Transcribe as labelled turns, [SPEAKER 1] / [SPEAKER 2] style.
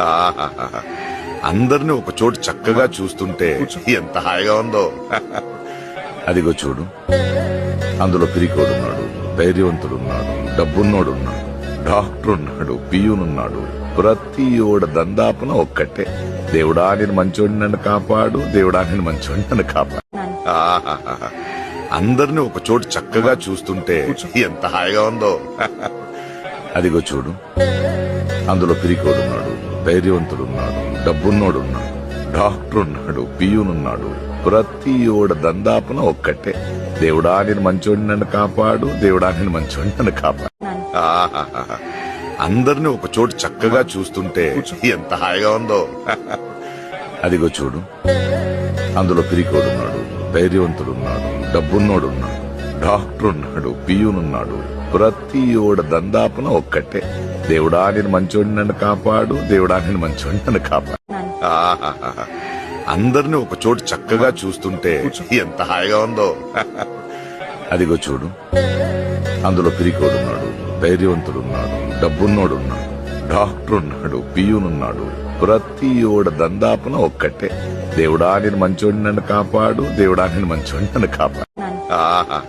[SPEAKER 1] ఆహాహాహా. అందరిని ఒక చోటు చక్కగా చూస్తుంటే ఎంత హాయిగా ఉందో. అదిగో చూడు, అందులో పిరికోడున్నాడు, ధైర్యవంతుడున్నాడు, డబ్బున్నోడున్నాడు, డాక్టర్ ఉన్నాడు, పియూనున్నాడు. ప్రతి ఓడ దందాపున ఒక్కటే, దేవుడా నేను మంచోడిని నన్ను కాపాడు, దేవుడా నేను మంచోడిని నన్ను కాపాడు. ఆహాహాహా. అందరిని ఒక చోటు చక్కగా చూస్తుంటే ఎంత హాయిగా ఉందో. అదిగో చూడు, అందులో పిరికోడున్నాడు, ధైర్యవంతుడున్నాడు, డబ్బున్నోడున్నాడు, డాక్టర్ ఉన్నాడు, పియూనున్నాడు. ప్రతి ఓడ దందాపున ఒక్కటే, దేవుడా నేను మంచోడిని నన్ను కాపాడు, దేవుడా నేను మంచోడిని నన్ను కాపాడు. ఆహాహాహా. అందరిని ఒక చోటు చక్కగా చూస్తుంటే ఎంత హాయిగా ఉందో. అదిగో చూడు, అందులో పిరికోడున్నాడు, ధైర్యవంతుడున్నాడు, డబ్బున్నోడున్నాడు, డాక్టర్ ఉన్నాడు, పియూనున్నాడు. ప్రతి ఓడ దందాపున ఒక్కటే, దేవుడా నేను మంచోడిని నన్ను కాపాడు, దేవుడా నేను మంచోడిని నన్ను కాపాడు. ఆహాహాహా. అందరిని ఒక చోటు చక్కగా చూస్తుంటే ఎంత హాయిగా ఉందో. అదిగో చూడు, అందులో పిరికోడున్నాడు, ధైర్యవంతుడున్నాడు, డబ్బున్నోడున్నాడు, డాక్టర్ ఉన్నాడు, పియూనున్నాడు. ప్రతి ఓడ దందాపున ఒక్కటే, దేవుడా నేను మంచోడిని నన్ను కాపాడు, దేవుడా నేను మంచోడిని నన్ను కాపాడు. ఆహాహా.